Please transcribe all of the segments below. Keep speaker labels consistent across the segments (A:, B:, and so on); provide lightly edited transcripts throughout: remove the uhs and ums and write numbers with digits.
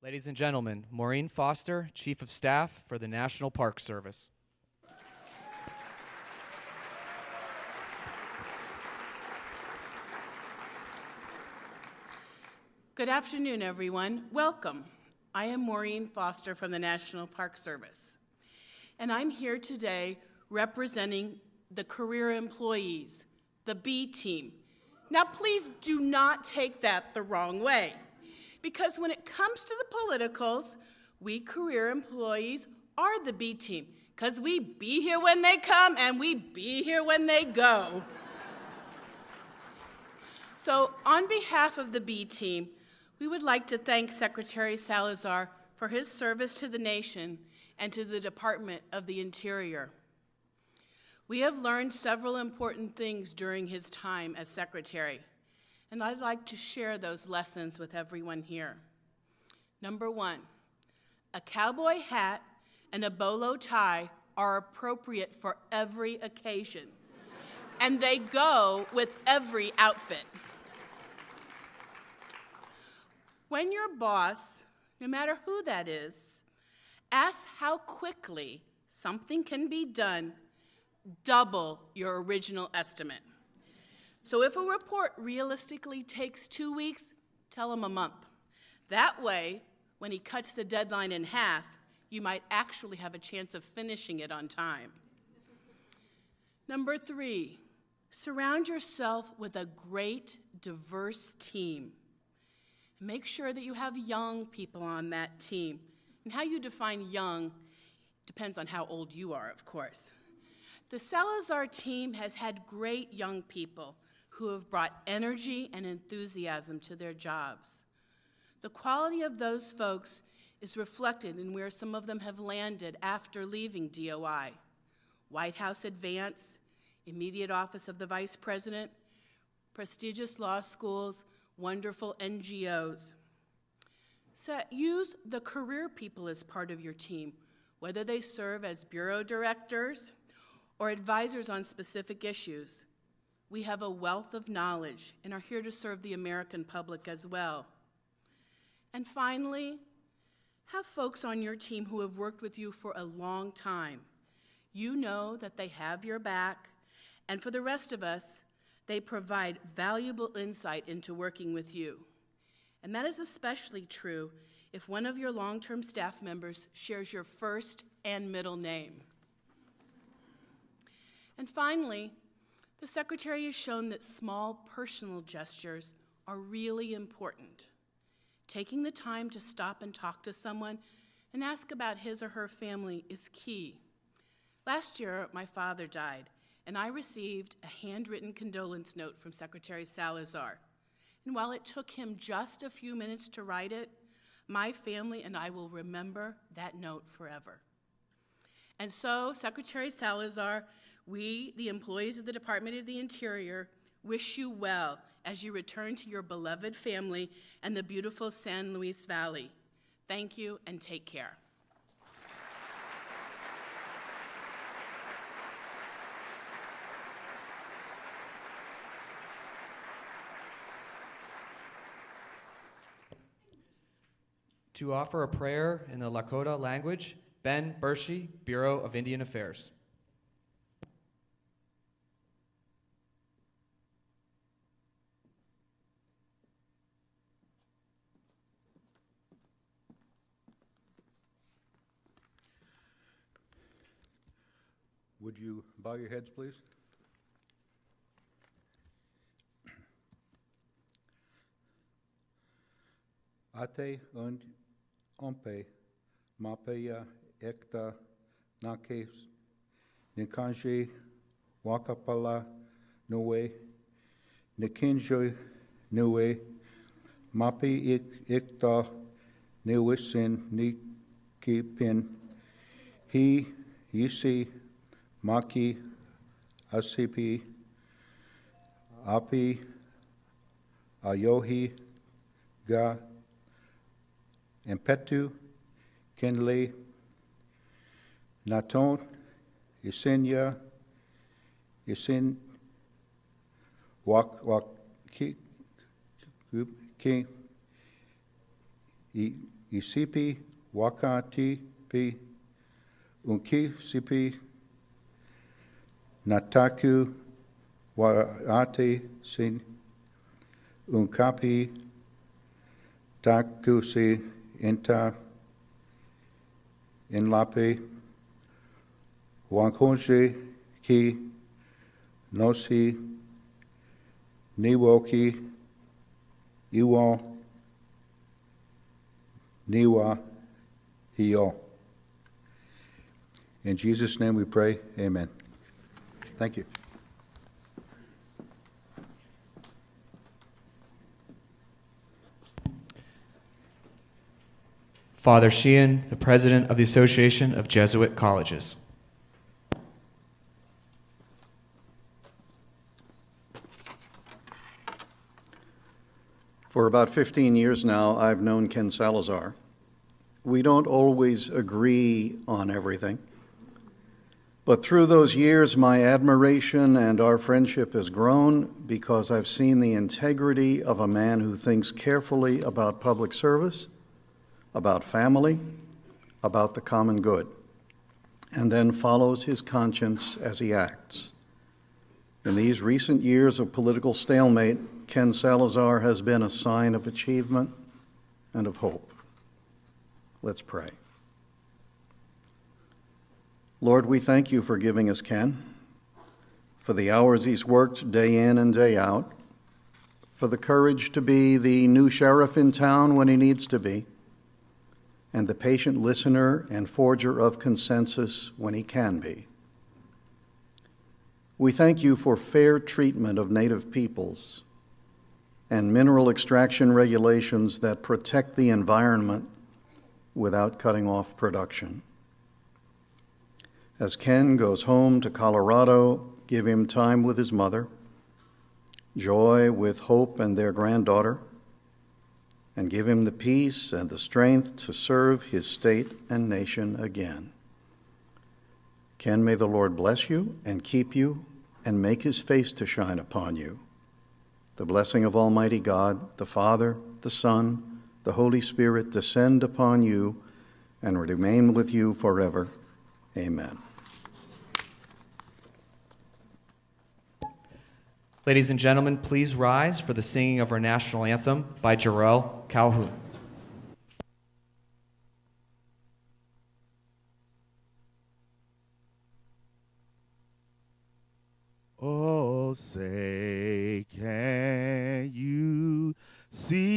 A: Ladies and gentlemen, Maureen Foster, Chief of Staff for the National Park Service.
B: Good afternoon, everyone. Welcome. I am Maureen Foster from the National Park Service, and I'm here today representing the career employees, the B team. Now, please do not take that the wrong way, because when it comes to the politicals, we career employees are the B team, because we be here when they come and we be here when they go. So, on behalf of the B team, we would like to thank Secretary Salazar for his service to the nation and to the Department of the Interior. We have learned several important things during his time as Secretary, and I'd like to share those lessons with everyone here. Number one, a cowboy hat and a bolo tie are appropriate for every occasion, and they go with every outfit. When your boss, no matter who that is, asks how quickly something can be done, double your original estimate. So if a report realistically takes 2 weeks, tell him a month. That way, when he cuts the deadline in half, you might actually have a chance of finishing it on time. Number three, surround yourself with a great, diverse team. Make sure that you have young people on that team. And how you define young depends on how old you are, of course. The Salazar team has had great young people who have brought energy and enthusiasm to their jobs. The quality of those folks is reflected in where some of them have landed after leaving DOI. White House advance, immediate office of the Vice President, prestigious law schools, wonderful NGOs. So use the career people as part of your team, whether they serve as bureau directors or advisors on specific issues. We have a wealth of knowledge and are here to serve the American public as well. And finally, have folks on your team who have worked with you for a long time. You know that they have your back, and for the rest of us, they provide valuable insight into working with you. And that is especially true if one of your long-term staff members shares your first and middle name. And finally, the Secretary has shown that small personal gestures are really important. Taking the time to stop and talk to someone and ask about his or her family is key. Last year, my father died, and I received a handwritten condolence note from Secretary Salazar. And while it took him just a few minutes to write it, my family and I will remember that note forever. And so, Secretary Salazar, we, the employees of the Department of the Interior, wish you well as you return to your beloved family and the beautiful San Luis Valley. Thank you and take care.
A: To offer a prayer in the Lakota language, Ben Bershi, Bureau of Indian Affairs.
C: Would you bow your heads, please? Ate und ompe mapeya ekta nakes nikanje wakapala noe nikinjo noe mape ekta newisin nikipin he yisi maki asipi api ayohi ga Empetu, Kenle, Naton, Isenya, Isin, Wak, Ki, isipi wakati pi unki sipi nataku waate sin unkapi taku si inta inlape wankonje ki nosi niwoki iwo niwa hio. In Jesus' name we pray, amen. Thank you.
A: Father Sheehan, the president of the Association of Jesuit Colleges.
D: For about 15 years now, I've known Ken Salazar. We don't always agree on everything, but through those years, my admiration and our friendship has grown because I've seen the integrity of a man who thinks carefully about public service, about family, about the common good, and then follows his conscience as he acts. In these recent years of political stalemate, Ken Salazar has been a sign of achievement and of hope. Let's pray. Lord, we thank you for giving us Ken, for the hours he's worked day in and day out, for the courage to be the new sheriff in town when he needs to be, and the patient listener and forger of consensus when he can be. We thank you for fair treatment of Native peoples and mineral extraction regulations that protect the environment without cutting off production. As Ken goes home to Colorado, give him time with his mother, joy with Hope and their granddaughter, and give him the peace and the strength to serve his state and nation again. Ken, may the Lord bless you and keep you and make his face to shine upon you. The blessing of Almighty God, the Father, the Son, the Holy Spirit descend upon you and remain with you forever. Amen.
A: Ladies and gentlemen, please rise for the singing of our national anthem by Jarrell Calhoun.
E: Oh, say, can you see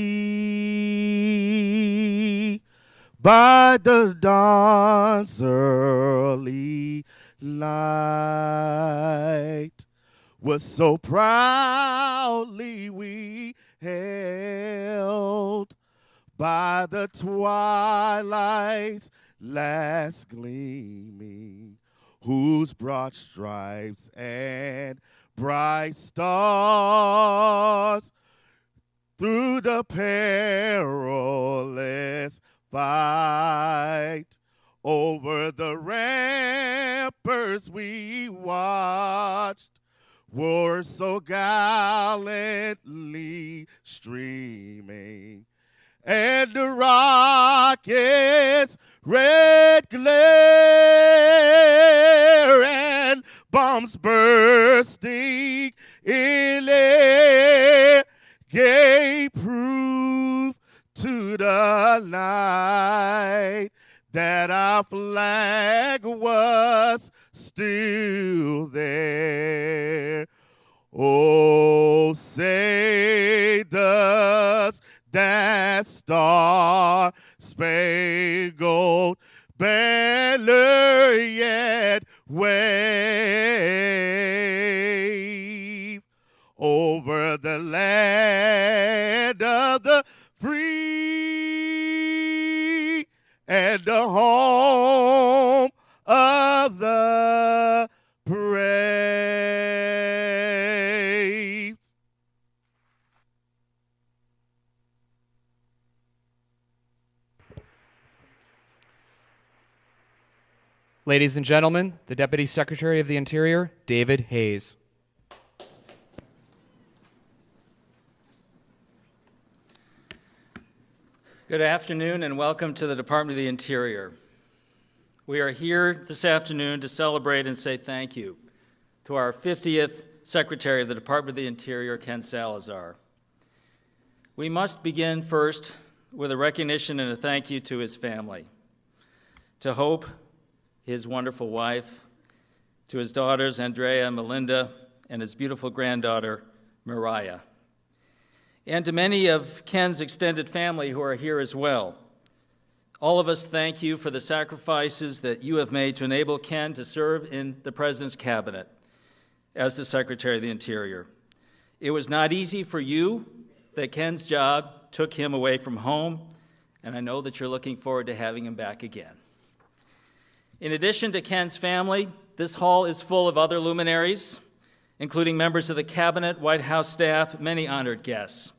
E: by the dawn's early light what so proudly we held by the twilight's last gleaming, whose broad stripes and bright stars through the perilous fight over the ramparts we watched were so gallantly streaming, and the rockets' red glare and bombs bursting in air gave proof to the night that our flag was still there. Oh, say does that star-spangled banner yet wave over the land of the free and the home of the brave.
A: Ladies and gentlemen, the Deputy Secretary of the Interior, David Hayes.
F: Good afternoon and welcome to the Department of the Interior. We are here this afternoon to celebrate and say thank you to our 50th Secretary of the Department of the Interior, Ken Salazar. We must begin first with a recognition and a thank you to his family, to Hope, his wonderful wife, to his daughters, Andrea and Melinda, and his beautiful granddaughter, Mariah, and to many of Ken's extended family who are here as well. All of us thank you for the sacrifices that you have made to enable Ken to serve in the President's Cabinet as the Secretary of the Interior. It was not easy for you that Ken's job took him away from home, and I know that you're looking forward to having him back again. In addition to Ken's family, this hall is full of other luminaries, including members of the Cabinet, White House staff, many honored guests.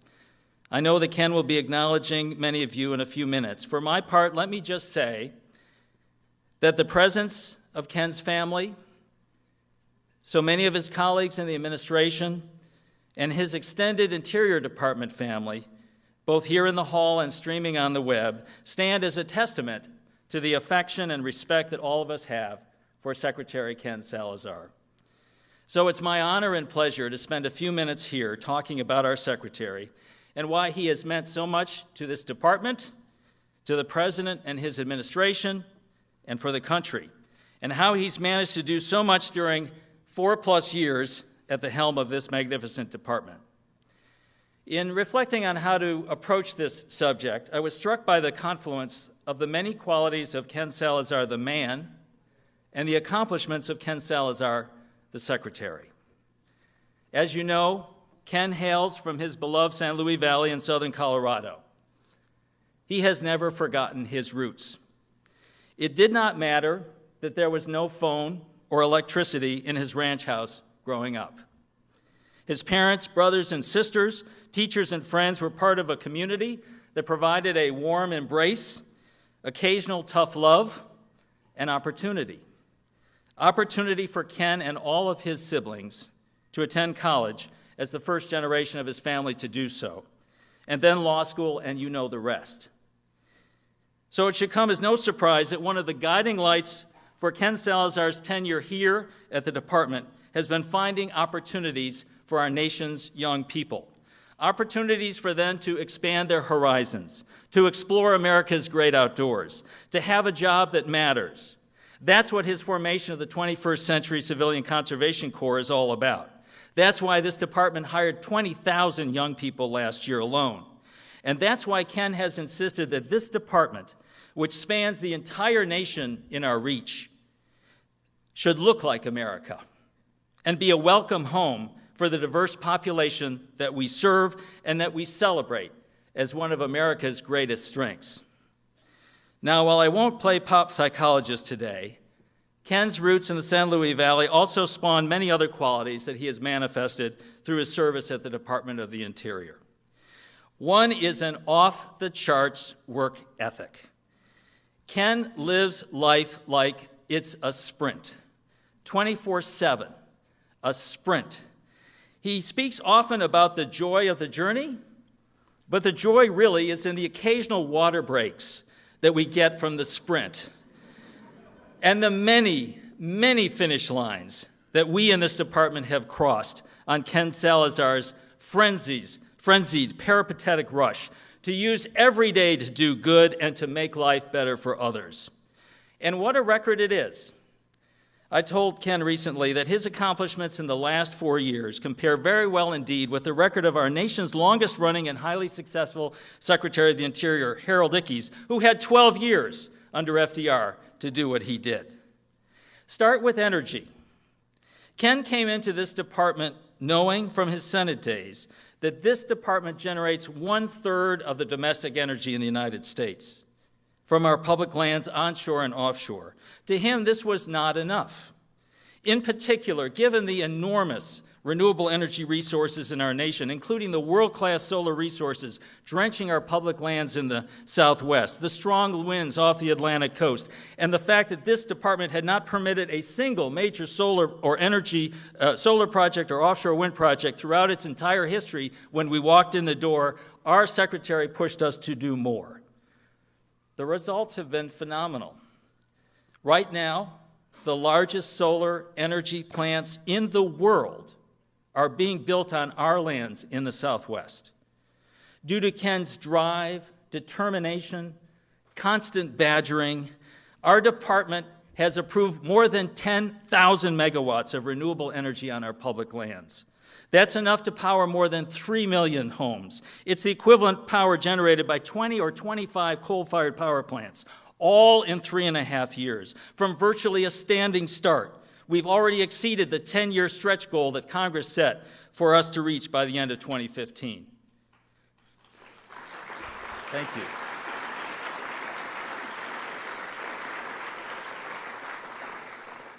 F: I know that Ken will be acknowledging many of you in a few minutes. For my part, let me just say that the presence of Ken's family, so many of his colleagues in the administration, and his extended Interior Department family, both here in the hall and streaming on the web, stand as a testament to the affection and respect that all of us have for Secretary Ken Salazar. So it's my honor and pleasure to spend a few minutes here talking about our Secretary and why he has meant so much to this department, to the President and his administration, and for the country, and how he's managed to do so much during 4+ years at the helm of this magnificent department. In reflecting on how to approach this subject, I was struck by the confluence of the many qualities of Ken Salazar, the man, and the accomplishments of Ken Salazar, the Secretary. As you know, Ken hails from his beloved San Luis Valley in southern Colorado. He has never forgotten his roots. It did not matter that there was no phone or electricity in his ranch house growing up. His parents, brothers and sisters, teachers and friends were part of a community that provided a warm embrace, occasional tough love, and opportunity. Opportunity for Ken and all of his siblings to attend college as the first generation of his family to do so, and then law school, and you know the rest. So it should come as no surprise that one of the guiding lights for Ken Salazar's tenure here at the department has been finding opportunities for our nation's young people. Opportunities for them to expand their horizons, to explore America's great outdoors, to have a job that matters. That's what his formation of the 21st Century Civilian Conservation Corps is all about. That's why this department hired 20,000 young people last year alone. And that's why Ken has insisted that this department, which spans the entire nation in our reach, should look like America and be a welcome home for the diverse population that we serve and that we celebrate as one of America's greatest strengths. Now, while I won't play pop psychologist today, Ken's roots in the San Luis Valley also spawned many other qualities that he has manifested through his service at the Department of the Interior. One is an off-the-charts work ethic. Ken lives life like it's a sprint, 24/7, a sprint. He speaks often about the joy of the journey, but the joy really is in the occasional water breaks that we get from the sprint, and the many, many finish lines that we in this department have crossed on Ken Salazar's frenzied, peripatetic rush to use every day to do good and to make life better for others. And what a record it is. I told Ken recently that his accomplishments in the last 4 years compare very well indeed with the record of our nation's longest-running and highly successful Secretary of the Interior, Harold Ickes, who had 12 years under FDR to do what he did. Start with energy. Ken came into this department knowing from his Senate days that this department generates 1/3 of the domestic energy in the United States from our public lands onshore and offshore. To him, this was not enough. In particular, given the enormous renewable energy resources in our nation, including the world-class solar resources drenching our public lands in the Southwest, the strong winds off the Atlantic coast, and the fact that this department had not permitted a single major solar project or offshore wind project throughout its entire history when we walked in the door, our secretary pushed us to do more. The results have been phenomenal. Right now, the largest solar energy plants in the world are being built on our lands in the Southwest. Due to Ken's drive, determination, constant badgering, our department has approved more than 10,000 megawatts of renewable energy on our public lands. That's enough to power more than 3 million homes. It's the equivalent power generated by 20 or 25 coal-fired power plants, all in 3.5 years, from virtually a standing start. We've already exceeded the 10-year stretch goal that Congress set for us to reach by the end of 2015. Thank you.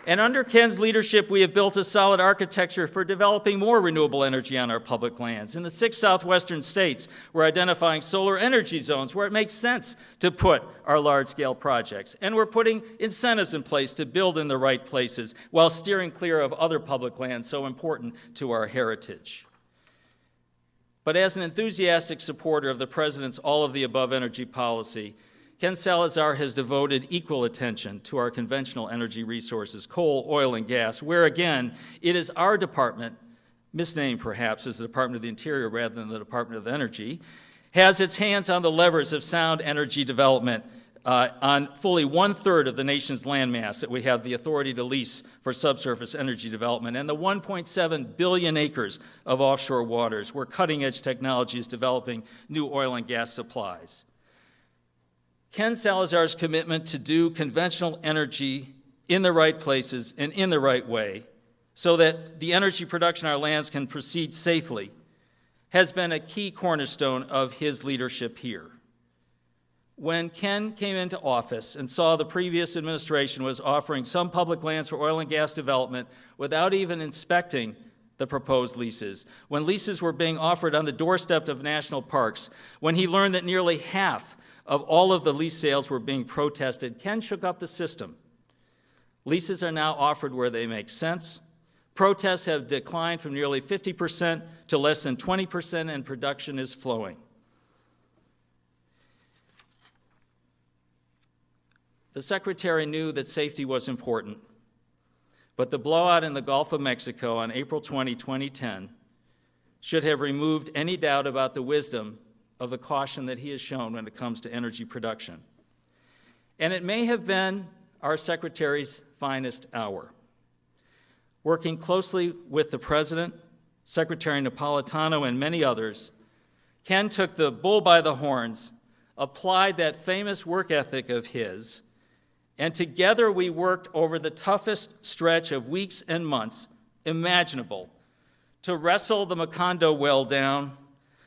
F: And under Ken's leadership, we have built a solid architecture for developing more renewable energy on our public lands. In the 6 southwestern states, we're identifying solar energy zones where it makes sense to put our large-scale projects. And we're putting incentives in place to build in the right places while steering clear of other public lands so important to our heritage. But as an enthusiastic supporter of the President's all-of-the-above energy policy, Ken Salazar has devoted equal attention to our conventional energy resources, coal, oil, and gas, where, again, it is our department, misnamed perhaps as the Department of the Interior rather than the Department of Energy, has its hands on the levers of sound energy development on fully 1/3 of the nation's landmass that we have the authority to lease for subsurface energy development, and the 1.7 billion acres of offshore waters where cutting-edge technology is developing new oil and gas supplies. Ken Salazar's commitment to do conventional energy in the right places and in the right way so that the energy production on our lands can proceed safely has been a key cornerstone of his leadership here. When Ken came into office and saw the previous administration was offering some public lands for oil and gas development without even inspecting the proposed leases, when leases were being offered on the doorstep of national parks, when he learned that nearly half of all of the lease sales were being protested, Ken shook up the system. Leases are now offered where they make sense. Protests have declined from nearly 50% to less than 20%, and production is flowing. The Secretary knew that safety was important, but the blowout in the Gulf of Mexico on April 20, 2010 should have removed any doubt about the wisdom of the caution that he has shown when it comes to energy production. And it may have been our Secretary's finest hour. Working closely with the President, Secretary Napolitano, and many others, Ken took the bull by the horns, applied that famous work ethic of his, and together we worked over the toughest stretch of weeks and months imaginable to wrestle the Macondo well down,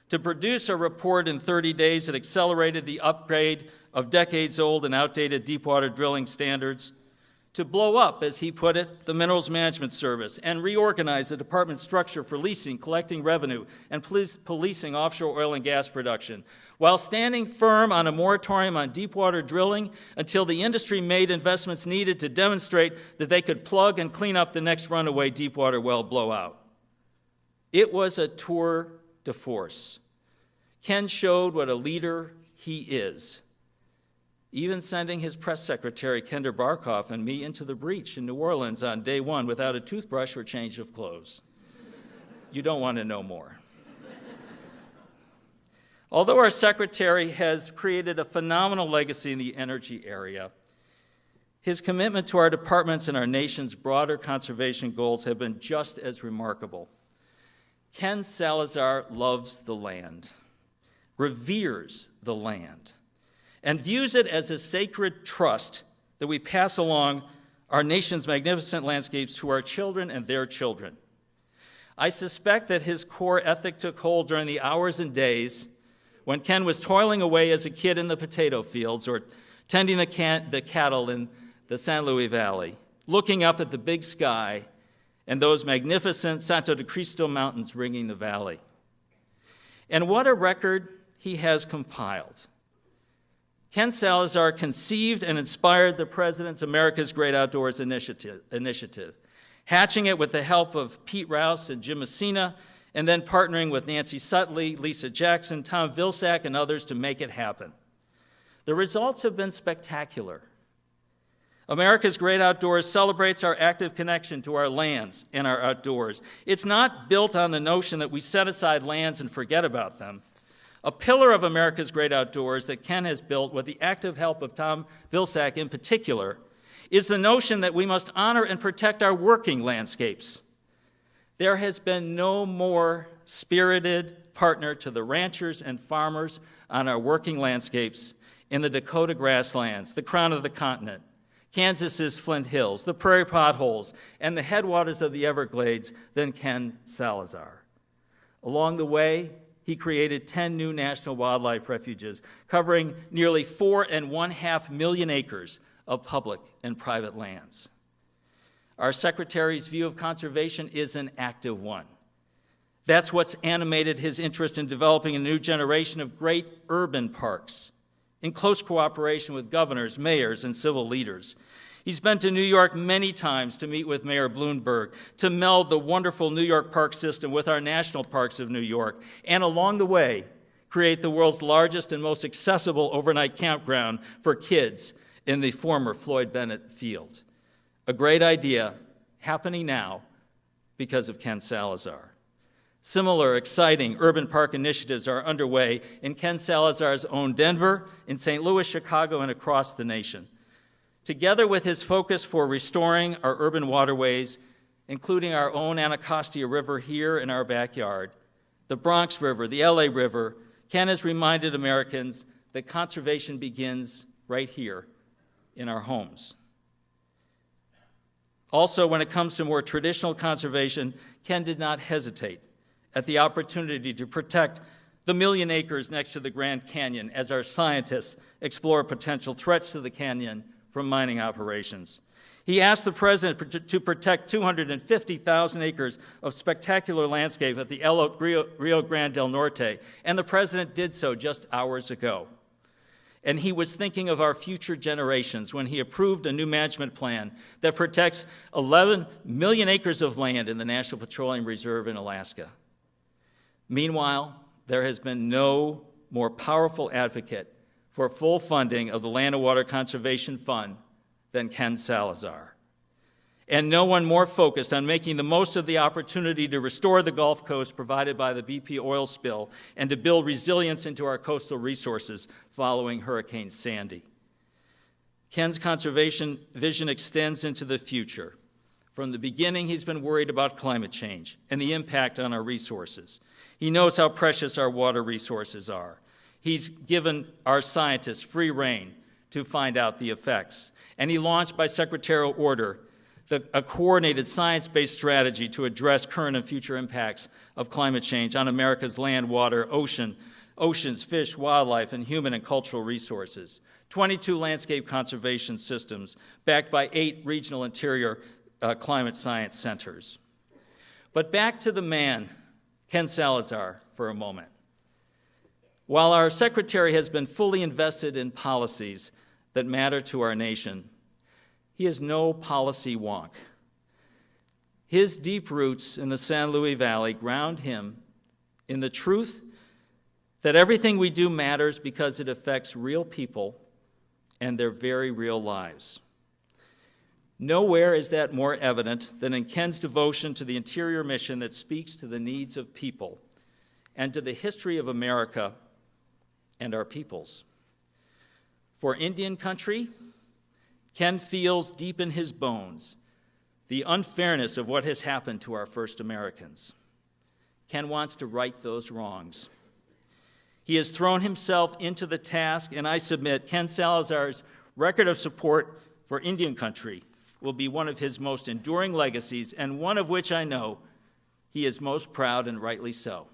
F: to produce a report in 30 days that accelerated the upgrade of decades-old and outdated deepwater drilling standards, to blow up, as he put it, the Minerals Management Service and reorganize the department's structure for leasing, collecting revenue, and policing offshore oil and gas production, while standing firm on a moratorium on deepwater drilling until the industry made investments needed to demonstrate that they could plug and clean up the next runaway deepwater well blowout. It was a tour de force. Ken showed what a leader he is, even sending his press secretary, Kender Barkoff, and me into the breach in New Orleans on day one without a toothbrush or change of clothes. You don't want to know more. Although our secretary has created a phenomenal legacy in the energy area, his commitment to our departments and our nation's broader conservation goals have been just as remarkable. Ken Salazar loves the land, reveres the land, and views it as a sacred trust that we pass along our nation's magnificent landscapes to our children and their children. I suspect that his core ethic took hold during the hours and days when Ken was toiling away as a kid in the potato fields or tending the cattle in the San Luis Valley, looking up at the big sky and those magnificent Santo de Cristo mountains ringing the valley. And what a record he has compiled. Ken Salazar conceived and inspired the President's America's Great Outdoors initiative, hatching it with the help of Pete Rouse and Jim Messina, and then partnering with Nancy Sutley, Lisa Jackson, Tom Vilsack, and others to make it happen. The results have been spectacular. America's Great Outdoors celebrates our active connection to our lands and our outdoors. It's not built on the notion that we set aside lands and forget about them. A pillar of America's Great Outdoors that Ken has built, with the active help of Tom Vilsack in particular, is the notion that we must honor and protect our working landscapes. There has been no more spirited partner to the ranchers and farmers on our working landscapes in the Dakota grasslands, the crown of the continent, Kansas's Flint Hills, the prairie potholes, and the headwaters of the Everglades than Ken Salazar. Along the way, he created 10 new national wildlife refuges, covering nearly 4.5 million acres of public and private lands. Our Secretary's view of conservation is an active one. That's what's animated his interest in developing a new generation of great urban parks, in close cooperation with governors, mayors, and civil leaders. He's been to New York many times to meet with Mayor Bloomberg, to meld the wonderful New York park system with our national parks of New York, and along the way, create the world's largest and most accessible overnight campground for kids in the former Floyd Bennett Field. A great idea happening now because of Ken Salazar. Similar exciting urban park initiatives are underway in Ken Salazar's own Denver, in St. Louis, Chicago, and across the nation. Together with his focus for restoring our urban waterways, including our own Anacostia River here in our backyard, the Bronx River, the LA River, Ken has reminded Americans that conservation begins right here in our homes. Also, when it comes to more traditional conservation, Ken did not hesitate at the opportunity to protect the 1 million acres next to the Grand Canyon as our scientists explore potential threats to the canyon from mining operations. He asked the president to protect 250,000 acres of spectacular landscape at the Rio Grande del Norte, and the president did so just hours ago. And he was thinking of our future generations when he approved a new management plan that protects 11 million acres of land in the National Petroleum Reserve in Alaska. Meanwhile, there has been no more powerful advocate for full funding of the Land and Water Conservation Fund than Ken Salazar. And no one more focused on making the most of the opportunity to restore the Gulf Coast provided by the BP oil spill and to build resilience into our coastal resources following Hurricane Sandy. Ken's conservation vision extends into the future. From the beginning, he's been worried about climate change and the impact on our resources. He knows how precious our water resources are. He's given our scientists free rein to find out the effects. And he launched by secretarial order a coordinated science-based strategy to address current and future impacts of climate change on America's land, water, oceans, fish, wildlife, and human and cultural resources. 22 landscape conservation systems backed by 8 regional interior climate science centers. But back to the man, Ken Salazar, for a moment. While our secretary has been fully invested in policies that matter to our nation, he is no policy wonk. His deep roots in the San Luis Valley ground him in the truth that everything we do matters because it affects real people and their very real lives. Nowhere is that more evident than in Ken's devotion to the interior mission that speaks to the needs of people and to the history of America and our peoples. For Indian country, Ken feels deep in his bones the unfairness of what has happened to our first Americans. Ken wants to right those wrongs. He has thrown himself into the task, and I submit Ken Salazar's record of support for Indian country will be one of his most enduring legacies, and one of which I know he is most proud, and rightly so.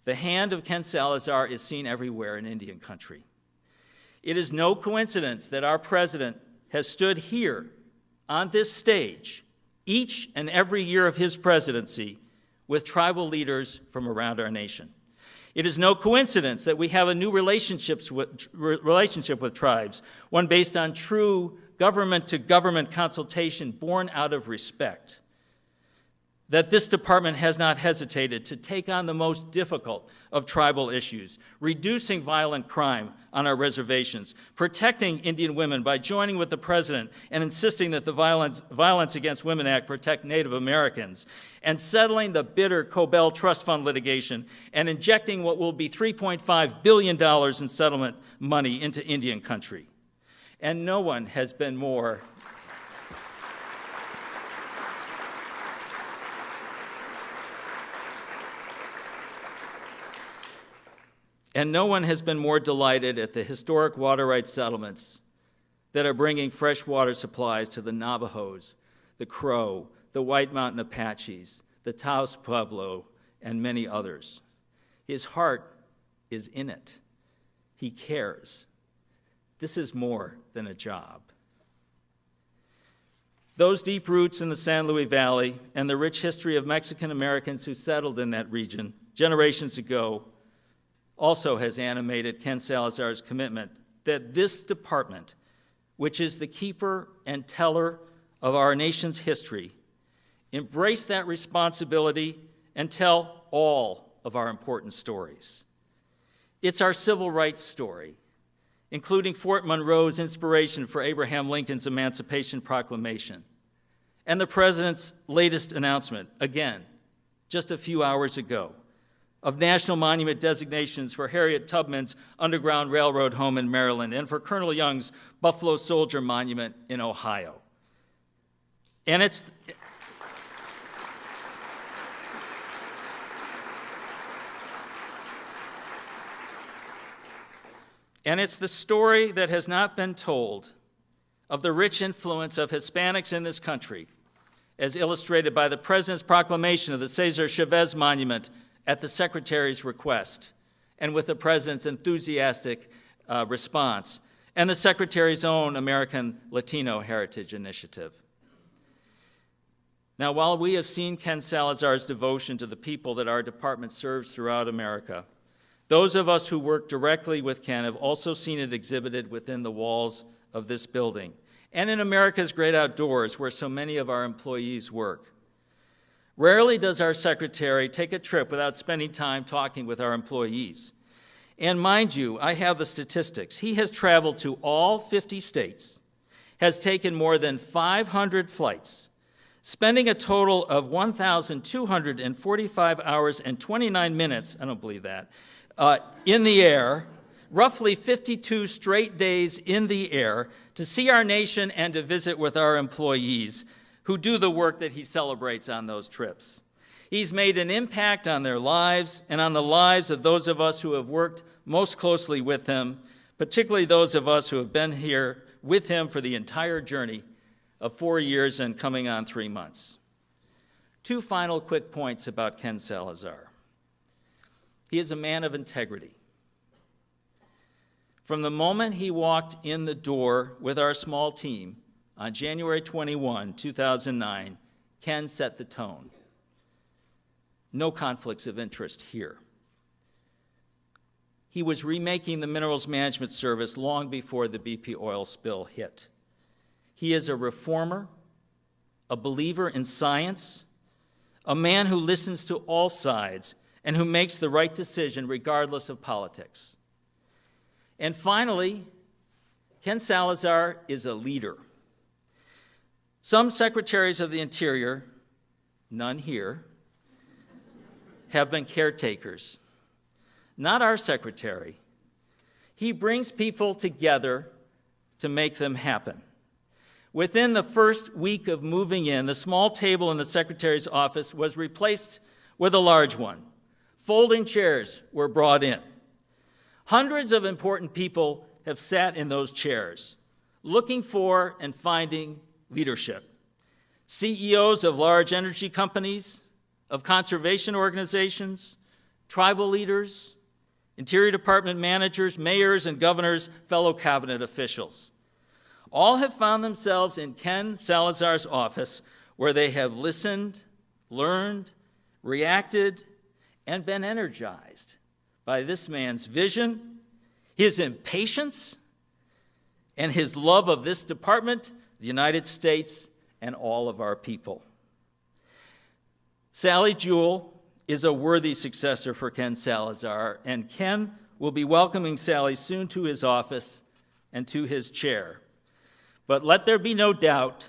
F: The hand of Ken Salazar is seen everywhere in Indian country. It is no coincidence that our president has stood here on this stage each and every year of his presidency with tribal leaders from around our nation. It is no coincidence that we have a new relationship with tribes, one based on true government-to-government consultation born out of respect. that this department has not hesitated to take on the most difficult of tribal issues, reducing violent crime on our reservations, protecting Indian women by joining with the president and insisting that the Violence Against Women Act protect Native Americans, and settling the bitter Cobell Trust Fund litigation and injecting what will be $3.5 billion in settlement money into Indian country. And no one has been more delighted at the historic water rights settlements that are bringing fresh water supplies to the Navajos, the Crow, the White Mountain Apaches, the Taos Pueblo, and many others. His heart is in it. He cares. This is more than a job. Those deep roots in the San Luis Valley and the rich history of Mexican Americans who settled in that region generations ago also has animated Ken Salazar's commitment that this department, which is the keeper and teller of our nation's history, embrace that responsibility and tell all of our important stories. It's our civil rights story, including Fort Monroe's inspiration for Abraham Lincoln's Emancipation Proclamation, and the President's latest announcement, again, just a few hours ago, of national monument designations for Harriet Tubman's Underground Railroad home in Maryland and for Colonel Young's Buffalo Soldier Monument in Ohio. And it's the story that has not been told of the rich influence of Hispanics in this country, as illustrated by the President's proclamation of the Cesar Chavez Monument at the Secretary's request, and with the President's enthusiastic response, and the Secretary's own American Latino Heritage Initiative. Now, while we have seen Ken Salazar's devotion to the people that our department serves throughout America, those of us who work directly with Ken have also seen it exhibited within the walls of this building and in America's great outdoors, where so many of our employees work. Rarely does our secretary take a trip without spending time talking with our employees. And mind you, I have the statistics. He has traveled to all 50 states, has taken more than 500 flights, spending a total of 1,245 hours and 29 minutes, I don't believe that, in the air, roughly 52 straight days in the air, to see our nation and to visit with our employees who do the work that he celebrates on those trips. He's made an impact on their lives and on the lives of those of us who have worked most closely with him, particularly those of us who have been here with him for the entire journey of 4 years and coming on 3 months. 2 final quick points about Ken Salazar. He is a man of integrity. From the moment he walked in the door with our small team on January 21, 2009, Ken set the tone. No conflicts of interest here. He was remaking the Minerals Management Service long before the BP oil spill hit. He is a reformer, a believer in science, a man who listens to all sides and who makes the right decision regardless of politics. And finally, Ken Salazar is a leader. Some secretaries of the Interior, none here, have been caretakers. Not our secretary. He brings people together to make them happen. Within the first week of moving in, the small table in the secretary's office was replaced with a large one. Folding chairs were brought in. Hundreds of important people have sat in those chairs, looking for and finding leadership. CEOs of large energy companies, of conservation organizations, tribal leaders, Interior Department managers, mayors, and governors, fellow cabinet officials. All have found themselves in Ken Salazar's office, where they have listened, learned, reacted, and been energized by this man's vision, his impatience, and his love of this department, the United States, and all of our people. Sally Jewell is a worthy successor for Ken Salazar, and Ken will be welcoming Sally soon to his office and to his chair. But let there be no doubt,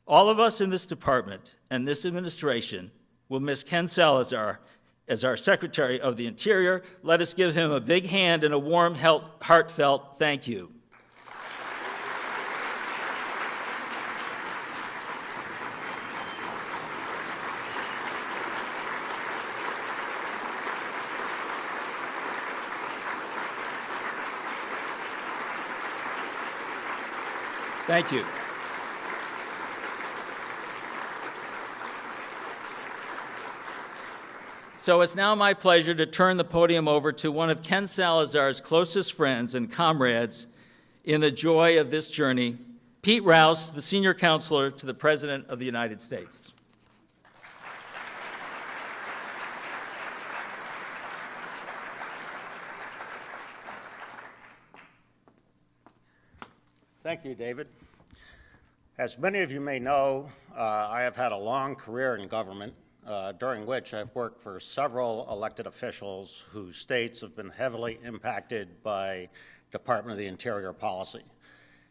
F: all of us in this department and this administration will miss Ken Salazar as our Secretary of the Interior. Let us give him a big hand and a warm, heartfelt thank you. Thank you. So it's now my pleasure to turn the podium over to one of Ken Salazar's closest friends and comrades in the joy of this journey, Pete Rouse, the senior counselor to the President of the United States.
G: Thank you, David. As many of you may know, I have had a long career in government, during which I've worked for several elected officials whose states have been heavily impacted by Department of the Interior policy.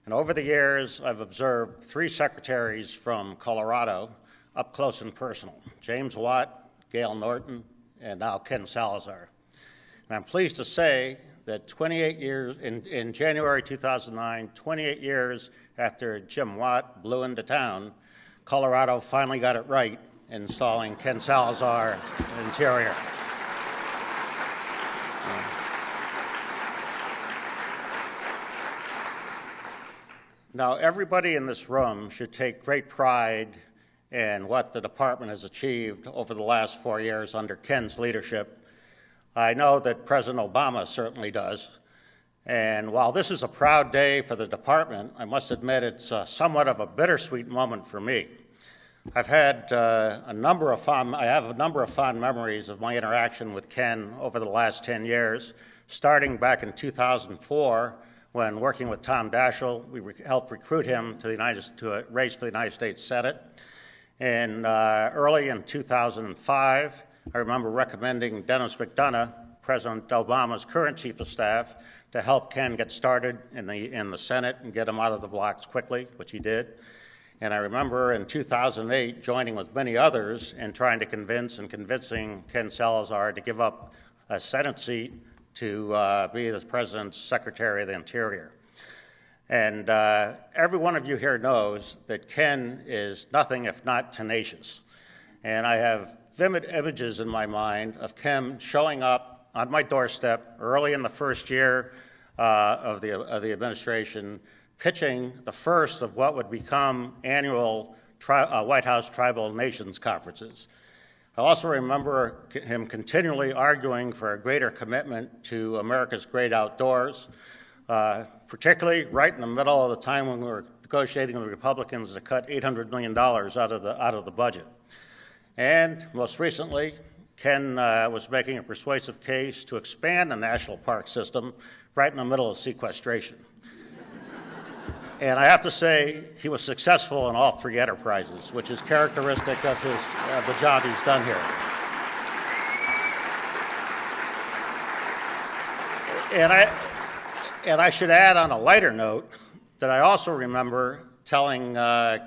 G: And over the years, I've observed 3 secretaries from Colorado up close and personal: James Watt, Gail Norton, and now Ken Salazar. And I'm pleased to say that 28 years, in January 2009, 28 years after Jim Watt blew into town, Colorado finally got it right, installing Ken Salazar in Interior. Now, everybody in this room should take great pride in what the department has achieved over the last 4 years under Ken's leadership. I know that President Obama certainly does. And while this is a proud day for the department, I must admit it's somewhat of a bittersweet moment for me. I've had I have a number of fond memories of my interaction with Ken over the last 10 years, starting back in 2004 when, working with Tom Daschle, we helped recruit him to a race for the United States Senate. And early in 2005, I remember recommending Dennis McDonough, President Obama's current chief of staff, to help Ken get started in the Senate and get him out of the blocks quickly, which he did. And I remember in 2008 joining with many others in trying to convincing Ken Salazar to give up a Senate seat to be the President's Secretary of the Interior. And every one of you here knows that Ken is nothing if not tenacious. And I have vivid images in my mind of Ken showing up on my doorstep early in the first year of the administration, pitching the first of what would become annual White House Tribal Nations conferences. I also remember him continually arguing for a greater commitment to America's great outdoors, particularly right in the middle of the time when we were negotiating with the Republicans to cut $800 million out of the budget. And most recently, Ken was making a persuasive case to expand the national park system right in the middle of sequestration. And I have to say, he was successful in all 3 enterprises, which is characteristic of the job he's done here. And I should add, on a lighter note, that I also remember telling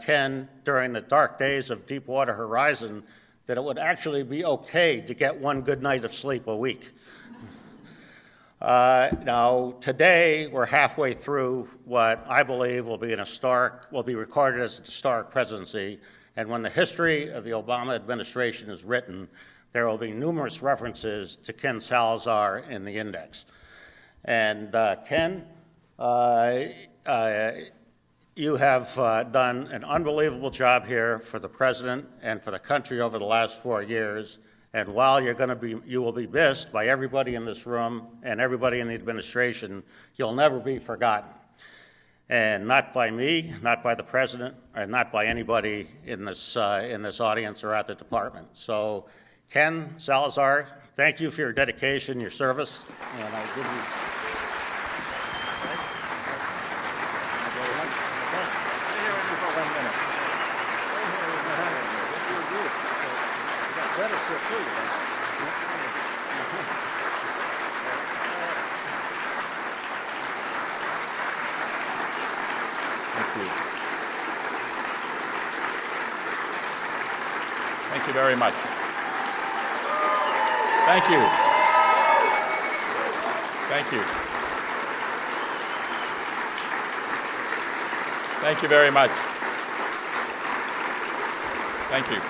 G: Ken during the dark days of Deepwater Horizon that it would actually be okay to get 1 good night of sleep a week. Now, today, we're halfway through what I believe will be recorded as a historic presidency, and when the history of the Obama administration is written, there will be numerous references to Ken Salazar in the index. And Ken, you have done an unbelievable job here for the president and for the country over the last 4 years. And while you will be missed by everybody in this room and everybody in the administration, you'll never be forgotten. And not by me, not by the president, and not by anybody in this audience or at the department. So, Ken Salazar, thank you for your dedication, your service, and I give you.
H: Thank you. Thank you very much. Thank you. Thank you. Thank you very much. Thank you.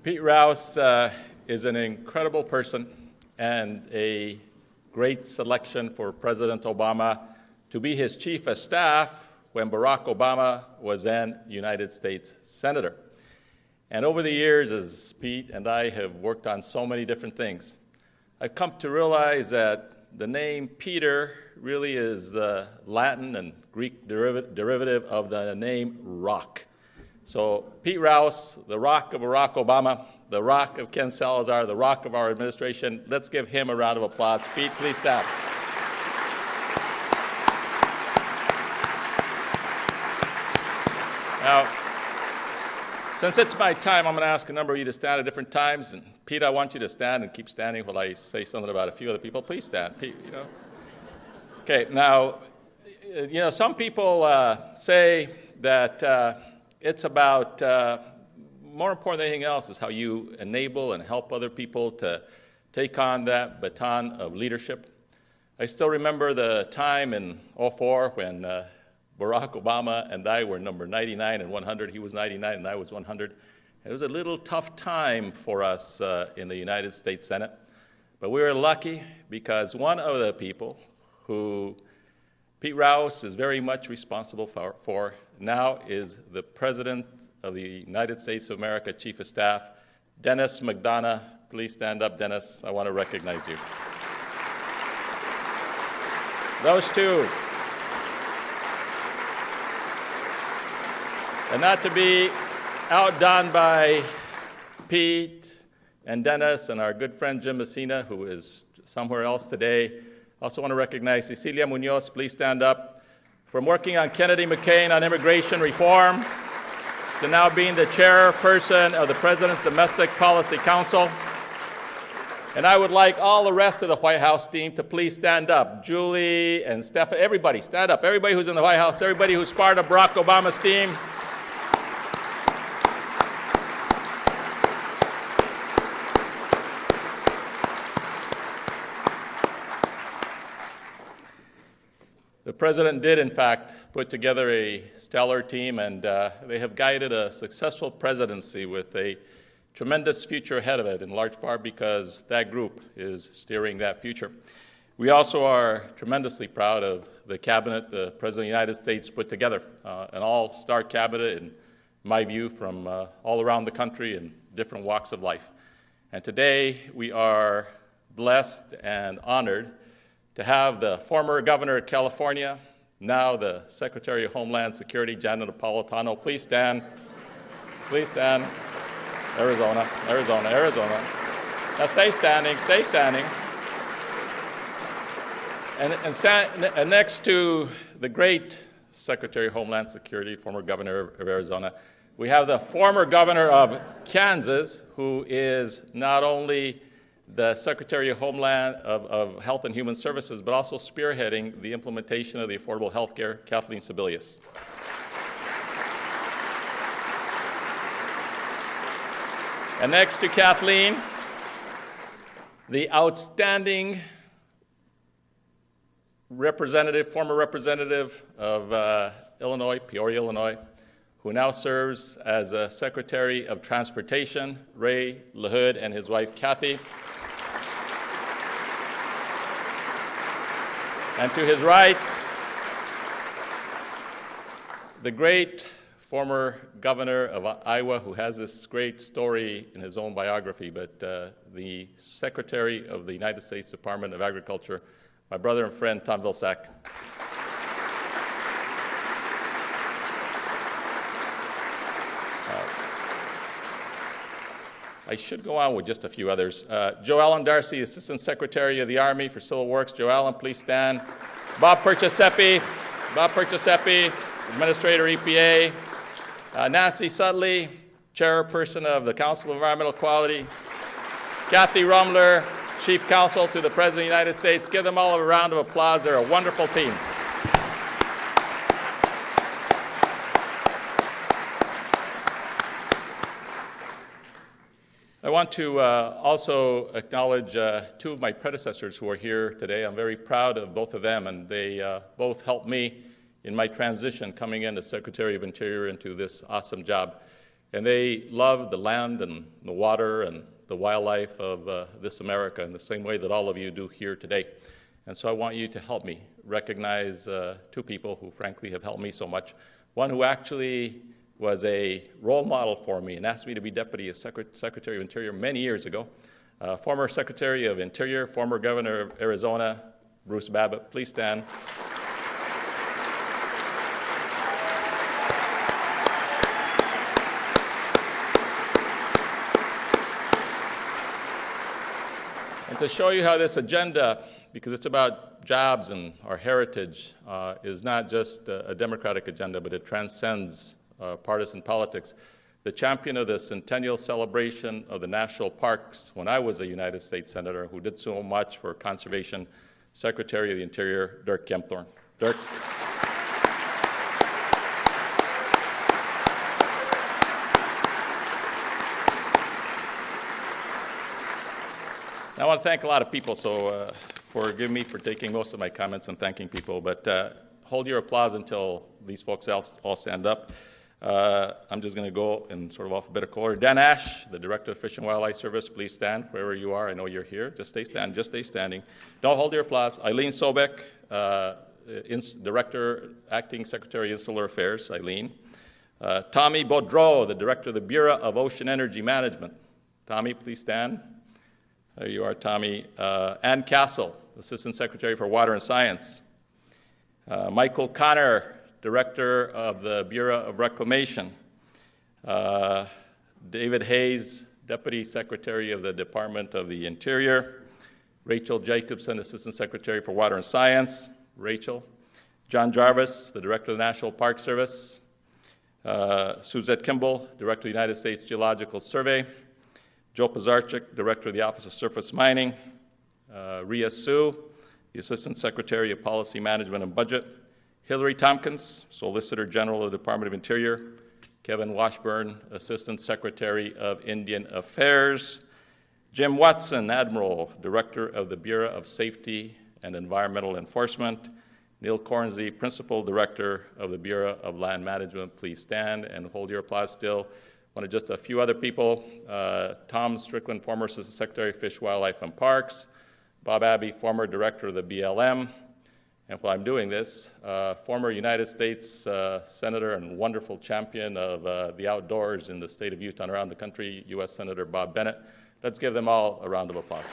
H: Pete Rouse is an incredible person and a great selection for President Obama to be his chief of staff when Barack Obama was then United States Senator. And over the years, as Pete and I have worked on so many different things, I've come to realize that the name Peter really is the Latin and Greek derivative of the name rock. So Pete Rouse, the rock of Barack Obama, the rock of Ken Salazar, the rock of our administration. Let's give him a round of applause. Pete, please stand. Now, since it's my time, I'm going to ask a number of you to stand at different times. And Pete, I want you to stand and keep standing while I say something about a few other people. Please stand, Pete, you know. Okay, now, you know, some people say that it's about, more important than anything else, is how you enable and help other people to take on that baton of leadership. I still remember the time in 2004 when Barack Obama and I were number 99 and 100. He was 99 and I was 100. It was a little tough time for us in the United States Senate. But we were lucky because one of the people who Pete Rouse is very much responsible for now is the President of the United States of America, Chief of Staff, Dennis McDonough. Please stand up, Dennis. I want to recognize you. Those two. And not to be outdone by Pete and Dennis and our good friend Jim Messina, who is somewhere else today. I also want to recognize Cecilia Munoz. Please stand up. From working on Kennedy McCain on immigration reform to now being the chairperson of the President's Domestic Policy Council. And I would like all the rest of the White House team to please stand up. Julie and Steph, everybody stand up. Everybody who's in the White House, everybody who's part of Barack Obama's team. The President did, in fact, put together a stellar team, and they have guided a successful presidency with a tremendous future ahead of it, in large part because that group is steering that future. We also are tremendously proud of the cabinet the President of the United States put together, an all-star cabinet, in my view, from all around the country in different walks of life. And today we are blessed and honored to have the former governor of California, now the Secretary of Homeland Security, Janet Napolitano. Please stand. Please stand. Arizona, Arizona, Arizona. Now stay standing, stay standing. And next to the great Secretary of Homeland Security, former governor of Arizona, we have the former governor of Kansas, who is not only the Secretary of Homeland of Health and Human Services, but also spearheading the implementation of the Affordable Health Care, Kathleen Sebelius. And next to Kathleen, the outstanding representative, former representative of Illinois, Peoria, Illinois, who now serves as a Secretary of Transportation, Ray LaHood, and his wife, Kathy. And to his right, the great former governor of Iowa, who has this great story in his own biography, but the Secretary of the United States Department of Agriculture, my brother and friend, Tom Vilsack. I should go on with just a few others. Joe Allen Darcy, Assistant Secretary of the Army for Civil Works. Joe Allen, please stand. Bob Perciasepi, Administrator EPA. Nancy Sudley, Chairperson of the Council of Environmental Quality, Kathy Rumler, Chief Counsel to the President of the United States. Give them all a round of applause. They're a wonderful team. I want to also acknowledge two of my predecessors who are here today. I'm very proud of both of them, and they both helped me in my transition coming in as Secretary of Interior into this awesome job. And they love the land and the water and the wildlife of this America in the same way that all of you do here today. And so I want you to help me recognize two people who frankly have helped me so much. One who actually was a role model for me and asked me to be Deputy Secretary of Interior many years ago. Former Secretary of Interior, former Governor of Arizona, Bruce Babbitt. Please stand. And to show you how this agenda, because it's about jobs and our heritage, is not just a Democratic agenda, but it transcends partisan politics. The champion of the centennial celebration of the national parks when I was a United States Senator, who did so much for conservation, Secretary of the Interior, Dirk Kempthorne. Dirk. I want to thank a lot of people, so forgive me for taking most of my comments and thanking people, but hold your applause until these folks all stand up. I'm just going to go in sort of alphabetical order. Dan Ash, the Director of Fish and Wildlife Service, please stand wherever you are. I know you're here. Just stay standing. Don't hold your applause. Eileen Sobek, Director, Acting Secretary of Insular Affairs, Eileen. Tommy Baudreau, the Director of the Bureau of Ocean Energy Management. Tommy, please stand. There you are, Tommy. Ann Castle, Assistant Secretary for Water and Science. Michael Connor, Director of the Bureau of Reclamation. David Hayes, Deputy Secretary of the Department of the Interior. Rachel Jacobson, Assistant Secretary for Water and Science. Rachel. John Jarvis, the Director of the National Park Service. Suzette Kimball, Director of the United States Geological Survey. Joe Pizarchik, Director of the Office of Surface Mining. Rhea Sue, the Assistant Secretary of Policy Management and Budget. Hillary Tompkins, Solicitor General of the Department of Interior. Kevin Washburn, Assistant Secretary of Indian Affairs. Jim Watson, Admiral, Director of the Bureau of Safety and Environmental Enforcement. Neil Cornsey, Principal Director of the Bureau of Land Management. Please stand and hold your applause still. One of just a few other people. Tom Strickland, former Assistant Secretary of Fish, Wildlife, and Parks. Bob Abbey, former Director of the BLM. And while I'm doing this, former United States Senator and wonderful champion of the outdoors in the state of Utah and around the country, U.S. Senator Bob Bennett. Let's give them all a round of applause.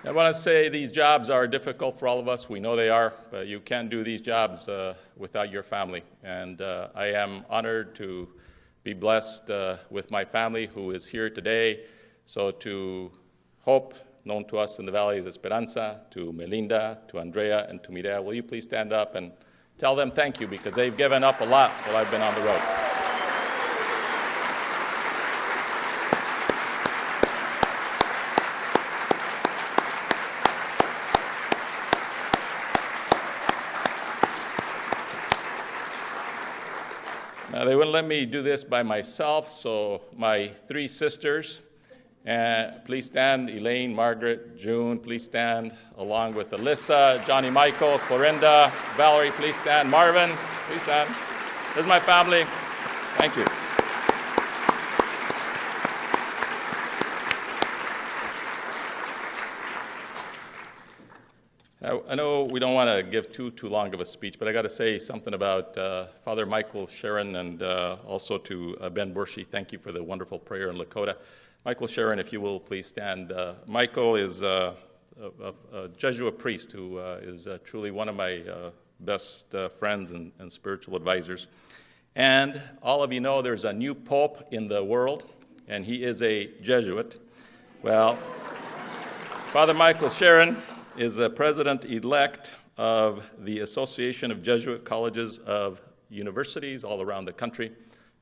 H: I want to say these jobs are difficult for all of us. We know they are, but you can't do these jobs without your family. And I am honored to be blessed with my family who is here today. So to Hope, known to us in the valley as Esperanza, to Melinda, to Andrea, and to Mireya, will you please stand up and tell them thank you, because they've given up a lot while I've been on the road. They wouldn't let me do this by myself, so my three sisters, please stand. Elaine, Margaret, June, please stand, along with Alyssa, Johnny Michael, Florinda, Valerie, please stand. Marvin, please stand. This is my family. Thank you. I know we don't want to give too long of a speech, but I got to say something about Father Michael Sharon and also to Ben Burshi. Thank you for the wonderful prayer in Lakota. Michael Sharon, if you will please stand. Michael is a Jesuit priest who is truly one of my best friends and spiritual advisors. And all of you know there's a new pope in the world. and he is a Jesuit. Well, Father Michael Sharon is the president-elect of the Association of Jesuit Colleges of Universities all around the country,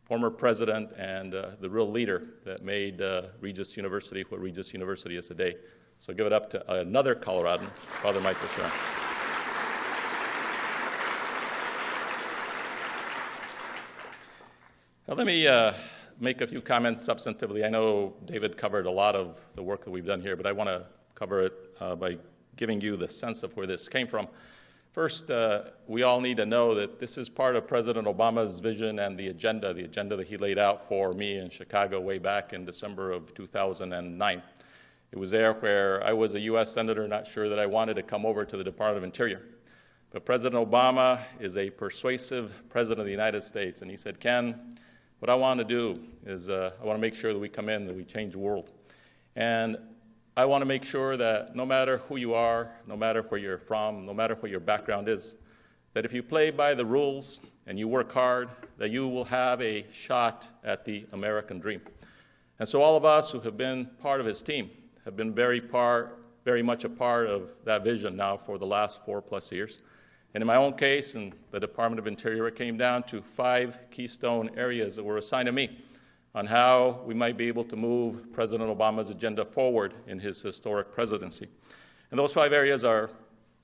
H: former president and the real leader that made Regis University what Regis University is today. So give it up to another Coloradan, Father Michael Sharon. Now let me make a few comments substantively. I know David covered a lot of the work that we've done here, but I want to cover it by giving you the sense of where this came from. First, we all need to know that this is part of President Obama's vision and the agenda that he laid out for me in Chicago way back in December of 2009. It was there where I was a U.S. Senator, not sure that I wanted to come over to the Department of Interior. But President Obama is a persuasive president of the United States, and he said, Ken, what I want to do is I want to make sure that we come in, that we change the world. And I want to make sure that no matter who you are, no matter where you're from, no matter what your background is, that if you play by the rules and you work hard, that you will have a shot at the American dream. And so all of us who have been part of his team have been very much a part of that vision now for the last 4+ years. And in my own case, in the Department of Interior, it came down to 5 keystone areas that were assigned to me on how we might be able to move President Obama's agenda forward in his historic presidency. And those 5 areas are,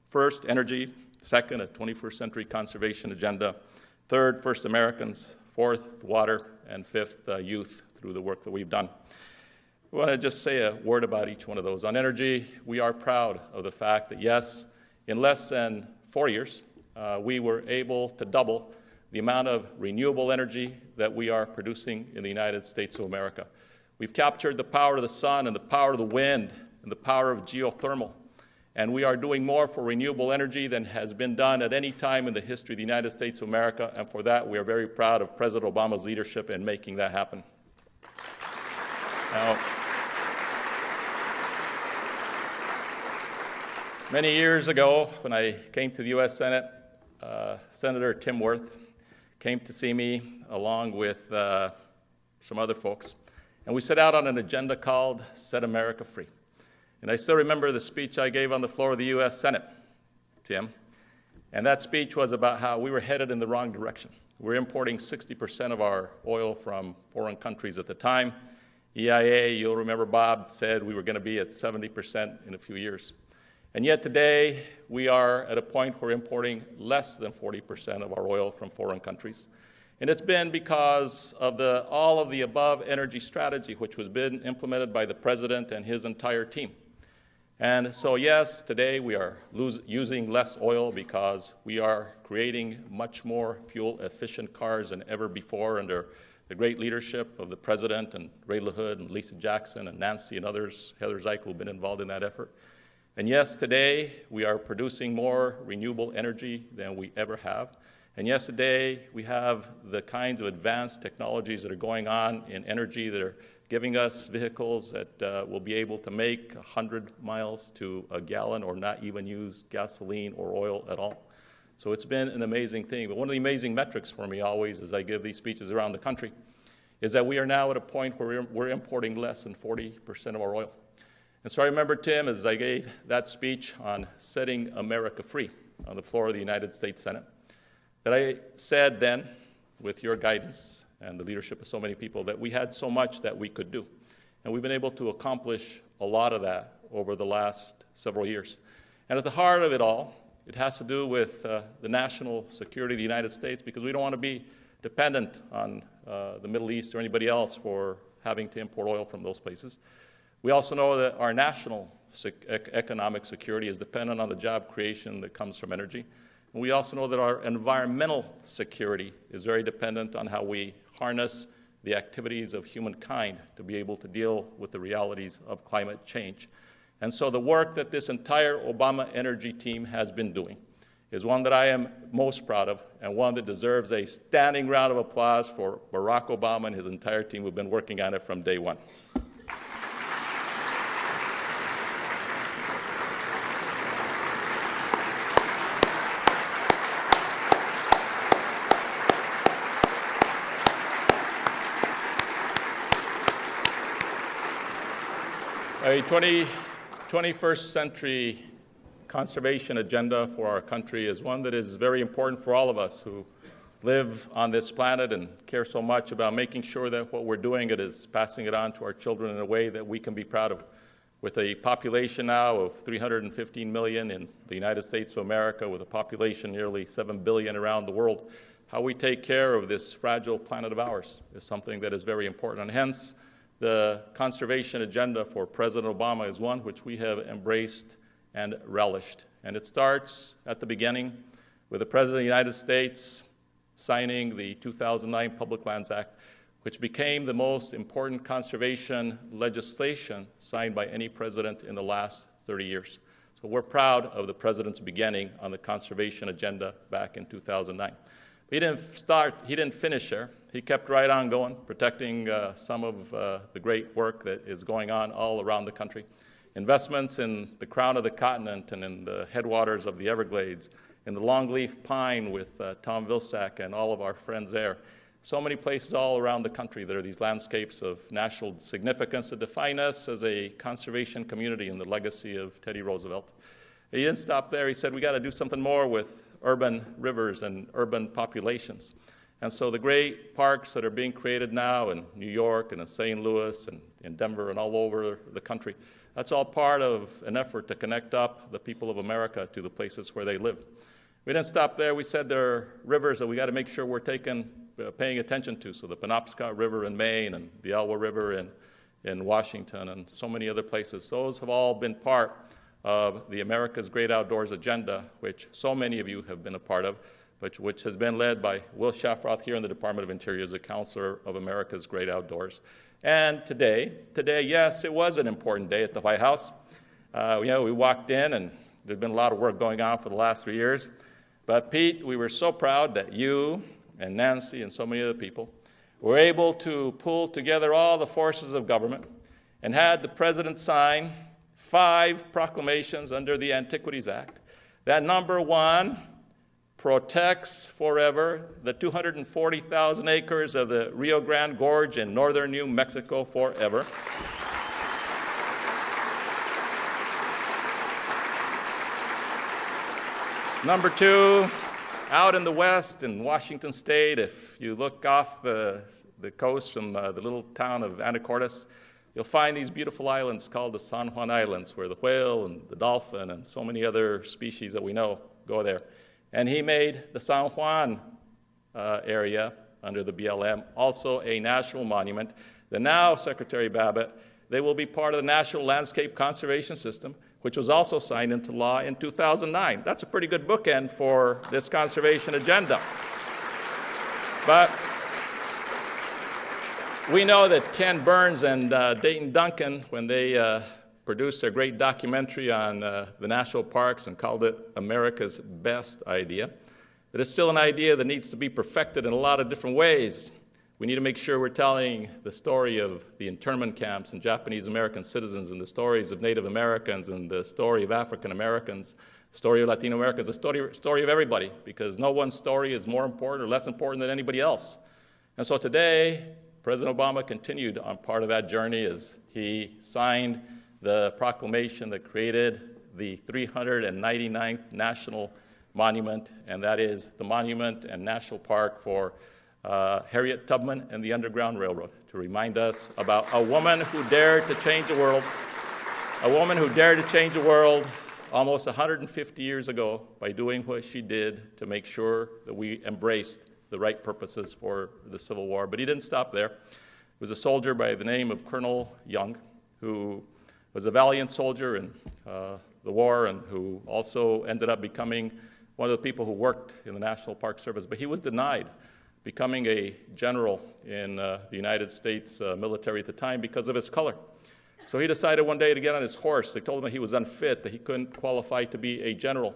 H: first, energy; second, a 21st century conservation agenda; third, First Americans; fourth, water; and fifth, youth, through the work that we've done. I want to just say a word about each one of those. On energy, we are proud of the fact that, yes, in less than 4 years, we were able to double the amount of renewable energy that we are producing in the United States of America. We've captured the power of the sun and the power of the wind and the power of geothermal. And we are doing more for renewable energy than has been done at any time in the history of the United States of America. And for that, we are very proud of President Obama's leadership in making that happen. Now, many years ago, when I came to the U.S. Senate, Senator Tim Wirth came to see me along with some other folks, and we set out on an agenda called Set America Free. And I still remember the speech I gave on the floor of the U.S. Senate, Tim, and that speech was about how we were headed in the wrong direction. We were importing 60% of our oil from foreign countries at the time. EIA, you'll remember Bob, said we were going to be at 70% in a few years. And yet today, we are at a point where we're importing less than 40% of our oil from foreign countries. And it's been because of all of the above energy strategy, which was been implemented by the president and his entire team. And so yes, today we are using less oil because we are creating much more fuel-efficient cars than ever before under the great leadership of the president and Ray LaHood and Lisa Jackson and Nancy and others, Heather Zeichel, who've been involved in that effort. And yes, today we are producing more renewable energy than we ever have. And yes, today we have the kinds of advanced technologies that are going on in energy that are giving us vehicles that will be able to make 100 miles to a gallon or not even use gasoline or oil at all. So it's been an amazing thing. But one of the amazing metrics for me always as I give these speeches around the country is that we are now at a point where we're importing less than 40% of our oil. And so I remember, Tim, as I gave that speech on setting America free on the floor of the United States Senate, that I said then, with your guidance and the leadership of so many people, that we had so much that we could do. And we've been able to accomplish a lot of that over the last several years. And at the heart of it all, it has to do with the national security of the United States, because we don't want to be dependent on the Middle East or anybody else for having to import oil from those places. We also know that our national economic security is dependent on the job creation that comes from energy. And we also know that our environmental security is very dependent on how we harness the activities of humankind to be able to deal with the realities of climate change. And so the work that this entire Obama energy team has been doing is one that I am most proud of, and one that deserves a standing round of applause for Barack Obama and his entire team who've been working on it from day one. A 21st century conservation agenda for our country is one that is very important for all of us who live on this planet and care so much about making sure that what we're doing is passing it on to our children in a way that we can be proud of. With a population now of 315 million in the United States of America, with a population nearly 7 billion around the world, how we take care of this fragile planet of ours is something that is very important. And hence, the conservation agenda for President Obama is one which we have embraced and relished. And it starts at the beginning with the President of the United States signing the 2009 Public Lands Act, which became the most important conservation legislation signed by any president in the last 30 years. So we're proud of the president's beginning on the conservation agenda back in 2009. But he didn't finish there. He kept right on going, protecting some of the great work that is going on all around the country. Investments in the crown of the continent and in the headwaters of the Everglades, in the longleaf pine with Tom Vilsack and all of our friends there. So many places all around the country that are these landscapes of national significance that define us as a conservation community in the legacy of Teddy Roosevelt. He didn't stop there. He said, we got to do something more with urban rivers and urban populations. And so the great parks that are being created now in New York and in St. Louis and in Denver and all over the country, that's all part of an effort to connect up the people of America to the places where they live. We didn't stop there. We said there are rivers that we got to make sure we're paying attention to. So the Penobscot River in Maine and the Elwha River in Washington and so many other places. Those have all been part of the America's Great Outdoors agenda, which so many of you have been a part of, but which has been led by Will Shafroth here in the Department of Interior as the Counselor of America's Great Outdoors. And today, yes, it was an important day at the White House. We walked in and there's been a lot of work going on for the last 3 years. But Pete, we were so proud that you and Nancy and so many other people were able to pull together all the forces of government and had the president sign 5 proclamations under the Antiquities Act. That number 1 protects forever the 240,000 acres of the Rio Grande Gorge in northern New Mexico forever. Number 2, out in the west in Washington State, if you look off the coast from the little town of Anacortes, you'll find these beautiful islands called the San Juan Islands, where the whale and the dolphin and so many other species that we know go there. And he made the San Juan area under the BLM also a national monument. The now Secretary Babbitt, they will be part of the National Landscape Conservation System, which was also signed into law in 2009. That's a pretty good bookend for this conservation agenda. But we know that Ken Burns and Dayton Duncan, when they produced their great documentary on the national parks and called it America's Best Idea, that it's still an idea that needs to be perfected in a lot of different ways. We need to make sure we're telling the story of the internment camps and Japanese American citizens and the stories of Native Americans and the story of African Americans, the story of Latino Americans, the story of everybody, because no one story is more important or less important than anybody else. And so today, President Obama continued on part of that journey as he signed the proclamation that created the 399th National Monument, and that is the Monument and National Park for Harriet Tubman and the Underground Railroad, to remind us about a woman who dared to change the world, almost 150 years ago by doing what she did to make sure that we embraced the right purposes for the Civil War. But he didn't stop there. He was a soldier by the name of Colonel Young, who was a valiant soldier in the war and who also ended up becoming one of the people who worked in the National Park Service. But he was denied becoming a general in the United States military at the time because of his color. So he decided one day to get on his horse. They told him that he was unfit, that he couldn't qualify to be a general.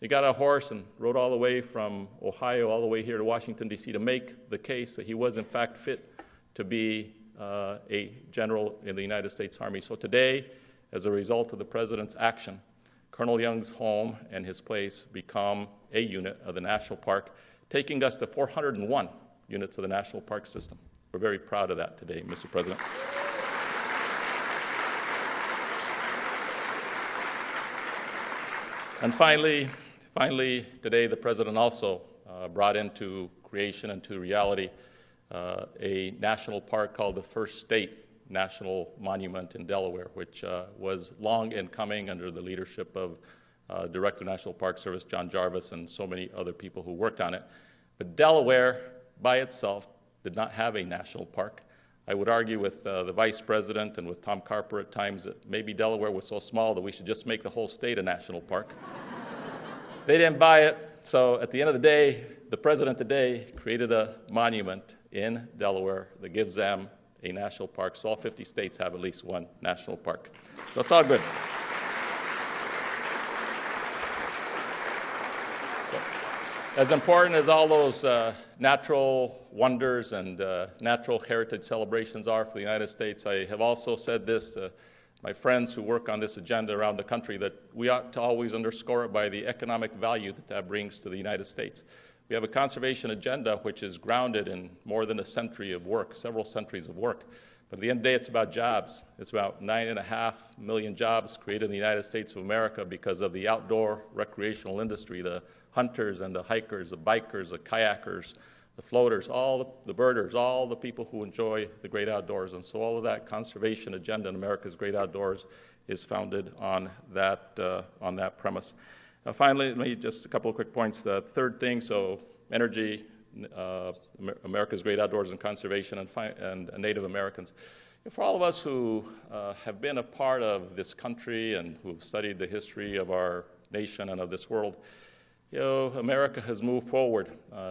H: He got on a horse and rode all the way from Ohio all the way here to Washington, D.C. to make the case that he was in fact fit to be a general in the United States Army. So today, as a result of the president's action, Colonel Young's home and his place become a unit of the national park, taking us to 401 units of the national park system. We're very proud of that today, Mr. President. And finally, today the President also brought into creation and to reality a national park called the First State National Monument in Delaware, which was long in coming under the leadership of Director of National Park Service John Jarvis and so many other people who worked on it. But Delaware by itself did not have a national park. I would argue with the Vice President and with Tom Carper at times that maybe Delaware was so small that we should just make the whole state a national park. They didn't buy it, so at the end of the day, the President today created a monument in Delaware that gives them a national park, so all 50 states have at least one national park. So it's all good. So, as important as all those natural wonders and natural heritage celebrations are for the United States, I have also said this to my friends who work on this agenda around the country, that we ought to always underscore it by the economic value that that brings to the United States. We have a conservation agenda which is grounded in more than a century of work, several centuries of work. But at the end of the day, it's about jobs. It's about 9.5 million jobs created in the United States of America because of the outdoor recreational industry, the hunters and the hikers, the bikers, the kayakers, the floaters, all the birders, all the people who enjoy the great outdoors. And so all of that conservation agenda in America's great outdoors is founded on that premise. Now finally, let me just a couple of quick points. The third thing, so energy, America's great outdoors and conservation, and Native Americans. For all of us who have been a part of this country and who have studied the history of our nation and of this world, America has moved forward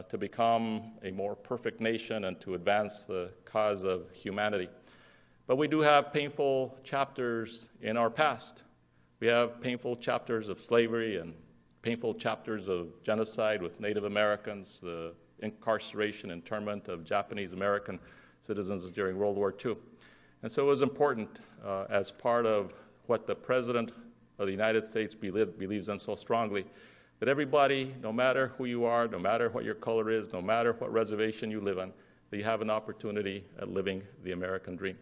H: to become a more perfect nation and to advance the cause of humanity. But we do have painful chapters in our past. We have painful chapters of slavery and painful chapters of genocide with Native Americans, the incarceration, internment of Japanese American citizens during World War II. And so it was important as part of what the President of the United States believes in so strongly, that everybody, no matter who you are, no matter what your color is, no matter what reservation you live on, that you have an opportunity at living the American dream.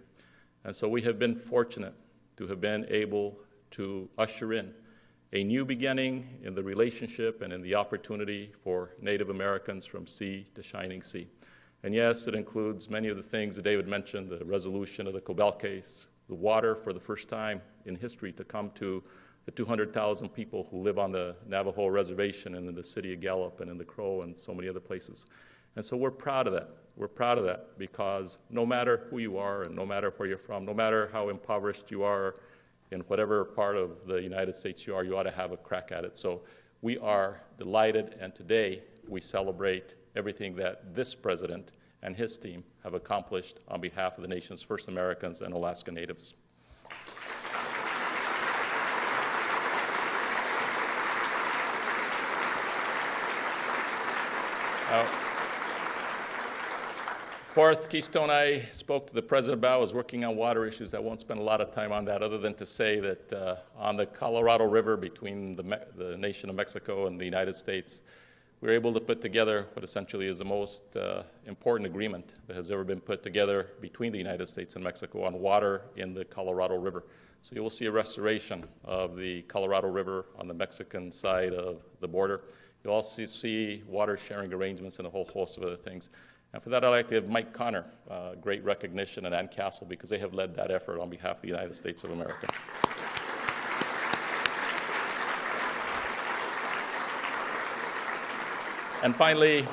H: And so we have been fortunate to have been able to usher in a new beginning in the relationship and in the opportunity for Native Americans from sea to shining sea. And yes, it includes many of the things that David mentioned, the resolution of the Cobell case, the water for the first time in history to come to the 200,000 people who live on the Navajo reservation and in the city of Gallup and in the Crow and so many other places. And so we're proud of that. We're proud of that because no matter who you are and no matter where you're from, no matter how impoverished you are in whatever part of the United States you are, you ought to have a crack at it. So we are delighted, and today we celebrate everything that this president and his team have accomplished on behalf of the nation's First Americans and Alaska Natives. Fourth keystone I spoke to the President about was working on water issues. I won't spend a lot of time on that other than to say that on the Colorado River between the nation of Mexico and the United States, we were able to put together what essentially is the most important agreement that has ever been put together between the United States and Mexico on water in the Colorado River. So you will see a restoration of the Colorado River on the Mexican side of the border. You'll also see water sharing arrangements and a whole host of other things. And for that, I'd like to give Mike Connor great recognition and Ann Castle because they have led that effort on behalf of the United States of America. And finally,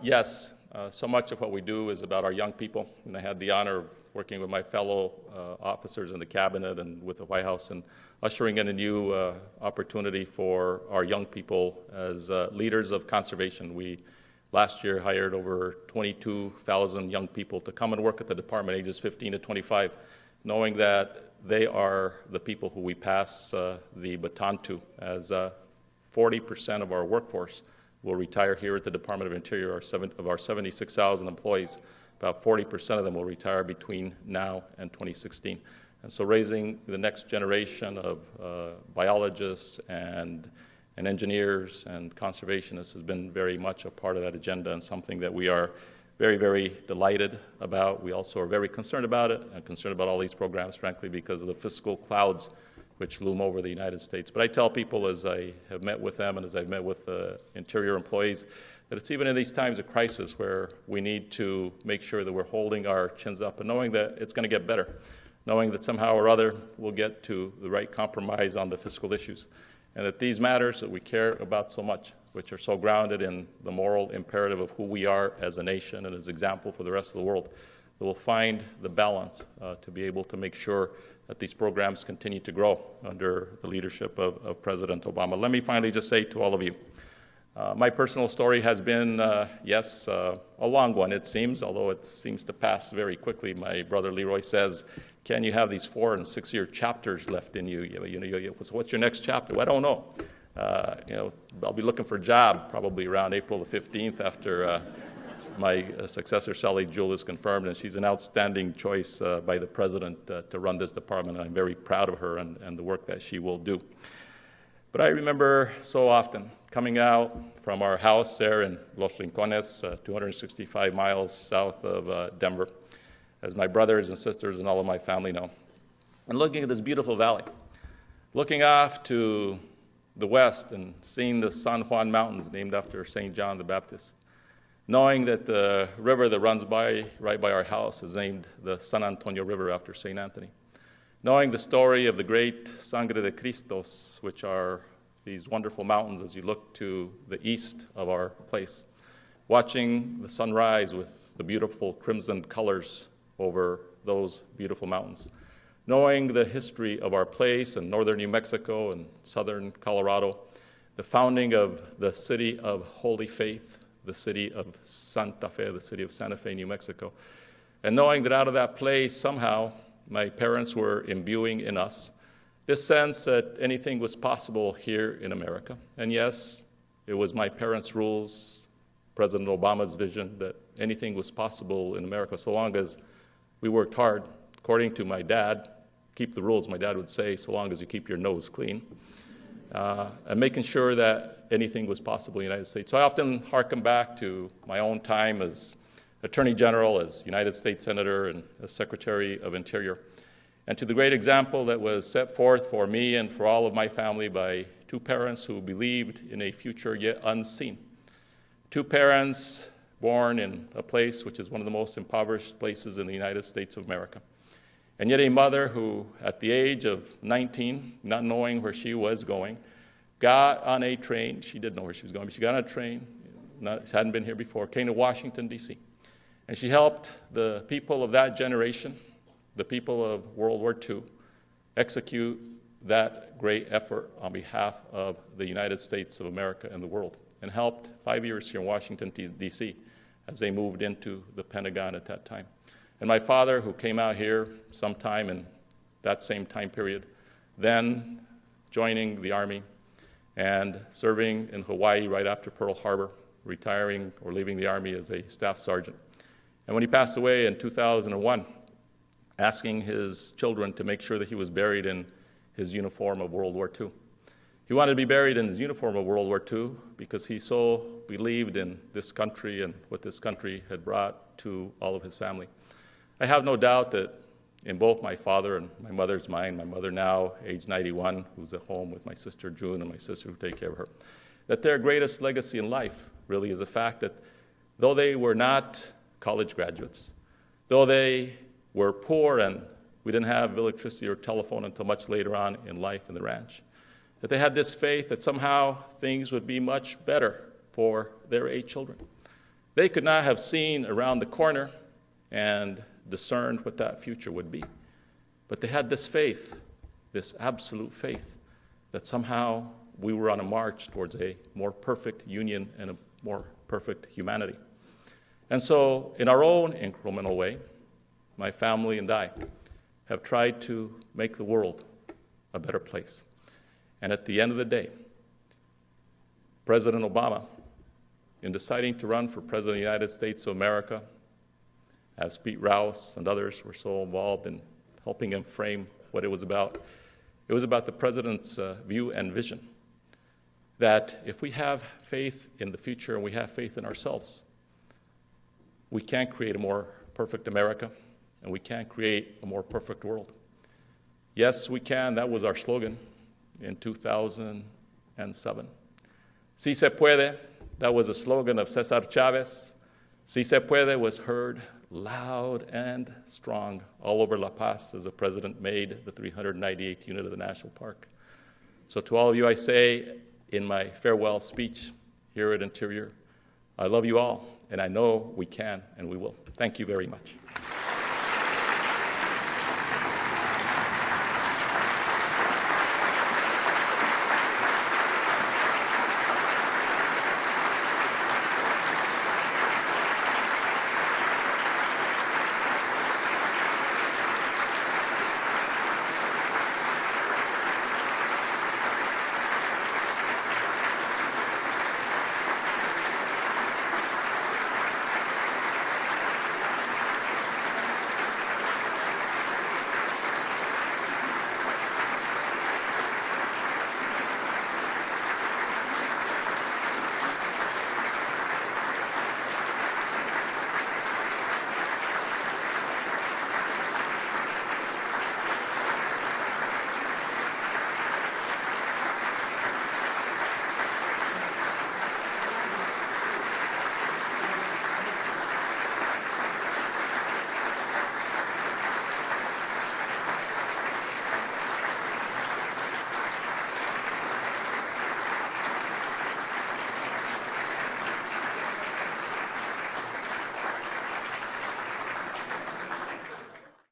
H: yes, so much of what we do is about our young people. And I had the honor of working with my fellow officers in the cabinet and with the White House and ushering in a new opportunity for our young people as leaders of conservation. We last year hired over 22,000 young people to come and work at the department, ages 15 to 25, knowing that they are the people who we pass the baton to, as 40% of our workforce will retire here at the Department of Interior. Of our 76,000 employees, about 40% of them will retire between now and 2016. And so raising the next generation of biologists and engineers and conservationists has been very much a part of that agenda and something that we are very, very delighted about. We also are very concerned about it and concerned about all these programs, frankly, because of the fiscal clouds which loom over the United States. But I tell people as I have met with them and as I've met with Interior employees that it's even in these times of crisis where we need to make sure that we're holding our chins up and knowing that it's going to get better, knowing that somehow or other we'll get to the right compromise on the fiscal issues, and that these matters that we care about so much, which are so grounded in the moral imperative of who we are as a nation and as example for the rest of the world, that we'll find the balance to be able to make sure that these programs continue to grow under the leadership of President Obama. Let me finally just say to all of you, my personal story has been, yes, a long one, it seems, although it seems to pass very quickly. My brother Leroy says, "Can you have these 4- and 6-year chapters left in you? So what's your next chapter?" Well, I don't know. I'll be looking for a job probably around April the 15th after my successor, Sally Jewell, is confirmed, and she's an outstanding choice by the president to run this department, and I'm very proud of her and the work that she will do. But I remember so often coming out from our house there in Los Rincones, 265 miles south of Denver, as my brothers and sisters and all of my family know, and looking at this beautiful valley, looking off to the west and seeing the San Juan Mountains named after St. John the Baptist, knowing that the river that runs right by our house is named the San Antonio River after St. Anthony, knowing the story of the great Sangre de Cristos, which are these wonderful mountains as you look to the east of our place, watching the sunrise with the beautiful crimson colors over those beautiful mountains, knowing the history of our place in northern New Mexico and southern Colorado, the founding of the city of Holy Faith, the city of Santa Fe, the city of Santa Fe, New Mexico, and knowing that out of that place somehow my parents were imbuing in us this sense that anything was possible here in America. And yes, it was my parents' rules, President Obama's vision, that anything was possible in America so long as we worked hard. According to my dad, keep the rules, my dad would say, so long as you keep your nose clean, and making sure that anything was possible in the United States. So I often hearken back to my own time as Attorney General, as United States Senator, and as Secretary of Interior, and to the great example that was set forth for me and for all of my family by 2 parents who believed in a future yet unseen. 2 parents born in a place which is one of the most impoverished places in the United States of America. And yet a mother who, at the age of 19, not knowing where she was going, got on a train. She didn't know where she was going, but she got on a train, she hadn't been here before, came to Washington, D.C. And she helped the people of that generation, the people of World War II, execute that great effort on behalf of the United States of America and the world, and helped 5 years here in Washington, D.C. as they moved into the Pentagon at that time. And my father, who came out here sometime in that same time period, then joining the Army and serving in Hawaii right after Pearl Harbor, retiring or leaving the Army as a staff sergeant. And when he passed away in 2001, asking his children to make sure that he was buried in his uniform of World War II. He wanted to be buried in his uniform of World War II because he so believed in this country and what this country had brought to all of his family. I have no doubt that in both my father and my mother's mind, my mother now, age 91, who's at home with my sister June and my sister who take care of her, that their greatest legacy in life really is the fact that though they were not college graduates, though they were poor and we didn't have electricity or telephone until much later on in life in the ranch, that they had this faith that somehow things would be much better for their 8 children. They could not have seen around the corner and discerned what that future would be. But they had this faith, this absolute faith, that somehow we were on a march towards a more perfect union and a more perfect humanity. And so, in our own incremental way, my family and I have tried to make the world a better place. And at the end of the day, President Obama, in deciding to run for President of the United States of America, as Pete Rouse and others were so involved in helping him frame what it was about the president's view and vision that if we have faith in the future and we have faith in ourselves, we can create a more perfect America and we can create a more perfect world. Yes, we can. That was our slogan in 2007. Si se puede. That was a slogan of Cesar Chavez. Si se puede was heard loud and strong all over La Paz as the president made the 398th unit of the national park. So to all of you, I say in my farewell speech here at Interior, I love you all, and I know we can and we will. Thank you very much.